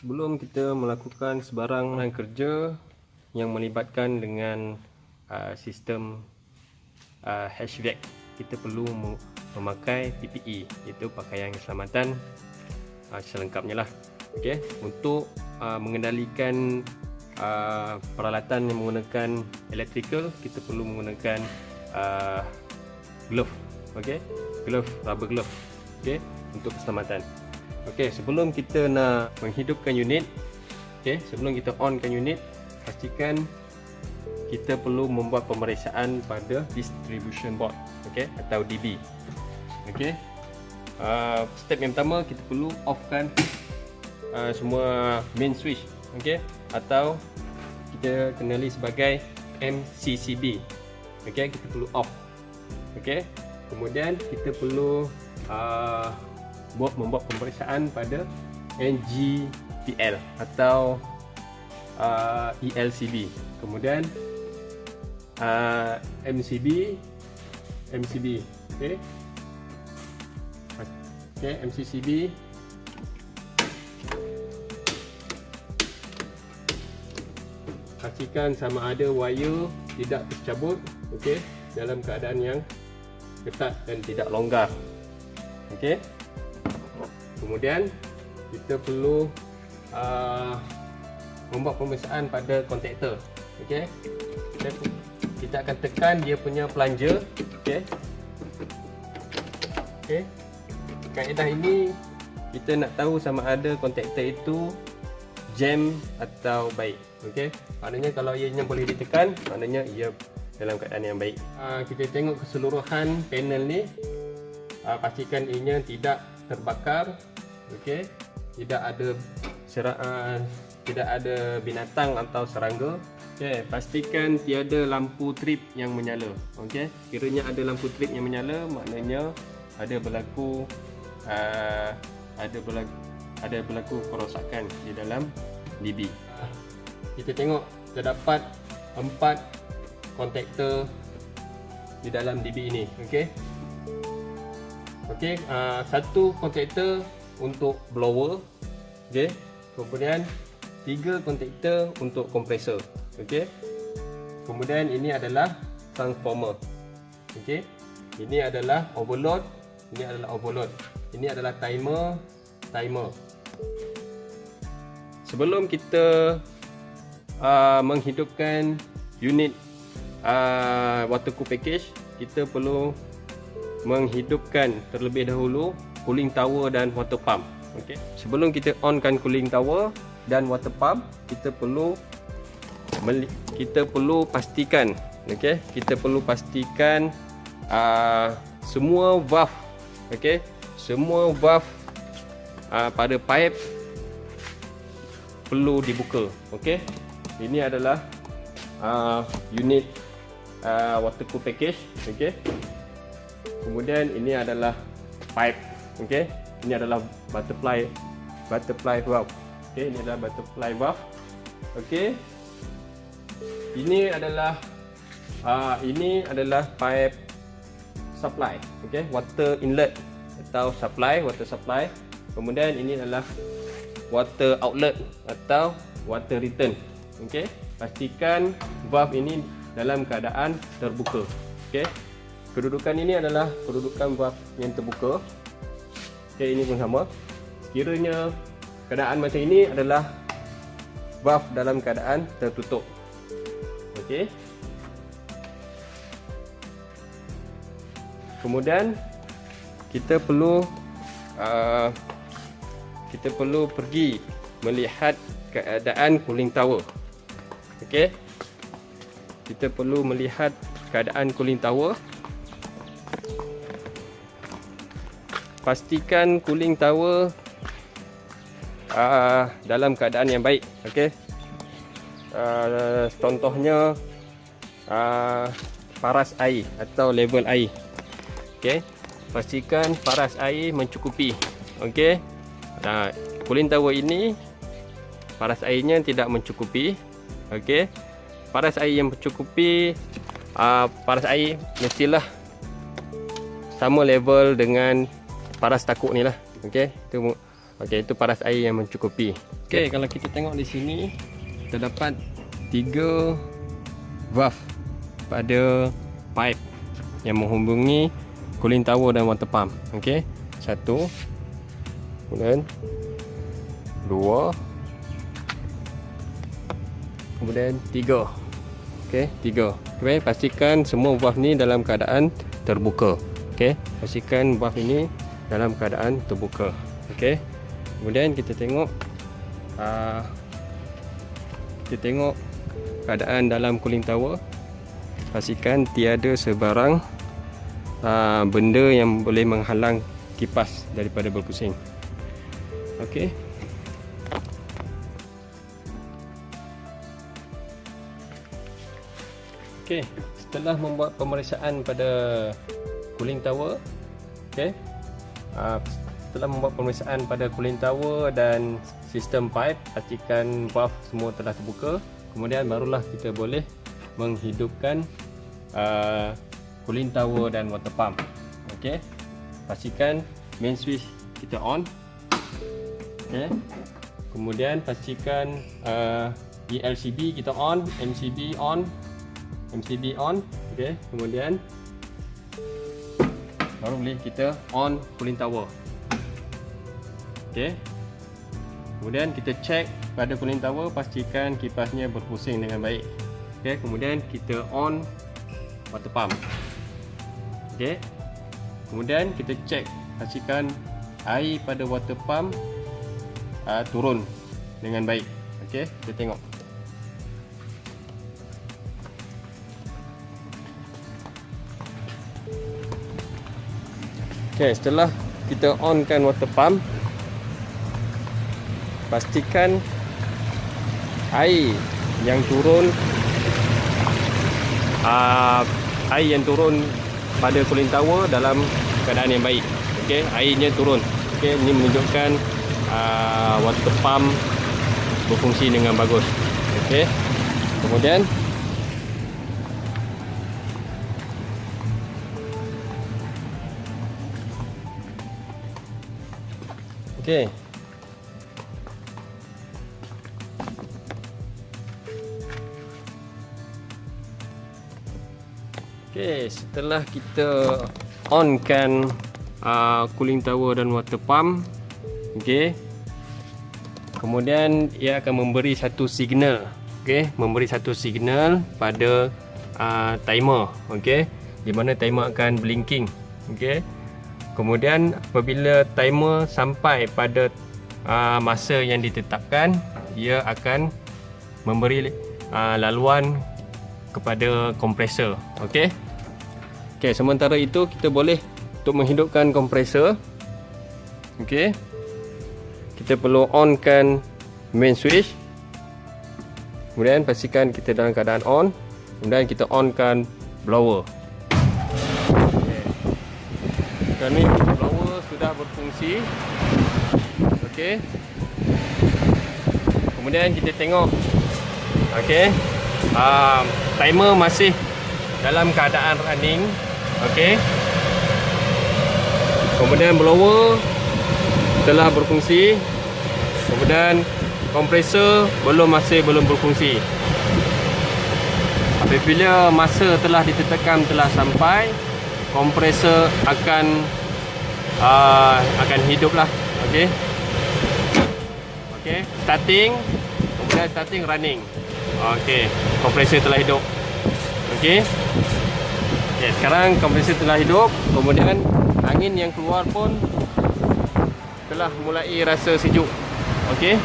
Sebelum kita melakukan sebarang kerja yang melibatkan dengan sistem HVAC, kita perlu memakai PPE, iaitu pakaian keselamatan selengkapnya lah. Okey, untuk mengendalikan peralatan yang menggunakan electrical, kita perlu menggunakan glove, okey, rubber glove, okey, untuk keselamatan. Okey, sebelum kita nak menghidupkan unit, okey, sebelum kita onkan unit, pastikan kita perlu membuat pemeriksaan pada distribution board, okey, atau DB. Okey, step yang pertama, kita perlu offkan semua main switch, okey, atau kita kenali sebagai MCCB. Okey, kita perlu off. Okey, kemudian kita perlu membuat pemeriksaan pada NGTL atau ELCB. Kemudian MCB. Okey. Okey, MCCB. Pastikan sama ada wire tidak tercabut, okey, dalam keadaan yang ketat dan tidak longgar. Okey. Kemudian kita perlu membuat pemeriksaan pada kontaktor. Okey. Kita akan tekan dia punya plunger. Okey. Okey. Kaedah ini kita nak tahu sama ada kontaktor itu jam atau baik. Okey. Maknanya kalau ianya boleh ditekan, maknanya ia dalam keadaan yang baik. Kita tengok keseluruhan panel ni. Pastikan ianya tidak terbakar. Okey, tidak ada binatang atau serangga. Okey, pastikan tiada lampu trip yang menyala. Okey, kiranya ada lampu trip yang menyala, maknanya ada berlaku kerosakan di dalam DB. Kita tengok terdapat 4 kontaktor di dalam DB ini. Okey. Okey, satu kontaktor untuk blower, okey. Kemudian 3 kontaktor untuk kompresor, okey. Kemudian ini adalah transformer, okey. Ini adalah overload, ini adalah timer. Sebelum kita menghidupkan unit water cool package, kita perlu menghidupkan terlebih dahulu cooling tower dan water pump. Okey. Sebelum kita onkan cooling tower dan water pump, kita perlu pastikan, okey, kita perlu pastikan semua valve, okey, semua valve pada pipe perlu dibuka. Okey. Ini adalah unit water cool package, okey. Kemudian ini adalah pipe, okey. Ini adalah butterfly valve. Okey, ini adalah butterfly valve. Okey. Ini adalah pipe supply, okey, water inlet atau water supply. Kemudian ini adalah water outlet atau water return. Okey. Pastikan valve ini dalam keadaan terbuka. Okey. Kedudukan ini adalah kedudukan valve yang terbuka. Okey, ini pun sama. Kiranya keadaan macam ini adalah valve dalam keadaan tertutup. Okey. Kemudian kita perlu pergi melihat keadaan cooling tower. Okey. Kita perlu melihat keadaan cooling tower. Pastikan cooling tower dalam keadaan yang baik. Okey. Contohnya paras air atau level air. Okey. Pastikan paras air mencukupi. Okey. Cooling tower ini paras airnya tidak mencukupi. Okey. Paras air yang mencukupi, paras air mestilah sama level dengan paras takuk ni lah. Okey, itu Okey, itu paras air yang mencukupi. Okey, kalau kita tengok di sini terdapat 3 valve pada pipe yang menghubungi cooling tower dan water pump. Okey, 1, kemudian 2, kemudian 3. Okey, 3. Okey, pastikan semua valve ni dalam keadaan terbuka. Okey, pastikan valve ini dalam keadaan terbuka. Okey. Kemudian kita tengok keadaan dalam cooling tower. Pastikan tiada sebarang benda yang boleh menghalang kipas daripada berpusing. Okey. Okey, setelah membuat pemeriksaan pada cooling tower, okey. Setelah membuat pemeriksaan pada cooling tower dan sistem pipe, pastikan valve semua telah terbuka. Kemudian barulah kita boleh menghidupkan cooling tower dan water pump. Okey, pastikan main switch kita on. Okey, kemudian pastikan ELCB kita on, MCB on. Okey, kemudian baru boleh kita on cooling tower. Okey, kemudian kita check pada cooling tower, pastikan kipasnya berpusing dengan baik. Okey, kemudian kita on water pump. Okey, kemudian kita check, pastikan air pada water pump turun dengan baik. Okey, kita tengok. Okey, setelah kita onkan water pump, pastikan air yang turun pada cooling tower dalam keadaan yang baik. Okey, airnya turun. Okey, ini menunjukkan water pump berfungsi dengan bagus. Okey, kemudian okey, setelah kita onkan cooling tower dan water pump, okey, kemudian ia akan memberi satu signal, okey, memberi satu signal pada timer, okey, di mana timer akan blinking, okey. Kemudian apabila timer sampai pada masa yang ditetapkan, ia akan memberi laluan kepada kompresor. Okey. Okey, sementara itu kita boleh untuk menghidupkan kompresor. Okey. Kita perlu onkan main switch. Kemudian pastikan kita dalam keadaan on. Kemudian kita onkan blower. Okey. Sekarang ni blower sudah berfungsi. Okey. Kemudian kita tengok. Okey. Timer masih dalam keadaan running. Okey. Kemudian blower telah berfungsi. Kemudian kompresor masih belum berfungsi. Apabila masa telah ditetapkan telah sampai, kompresor akan hiduplah. Okey. Okey, starting, kemudian starting running. Okey, kompresor telah hidup. Okey. Okay, sekarang kompresor telah hidup, kemudian angin yang keluar pun telah mulai rasa sejuk. Okey.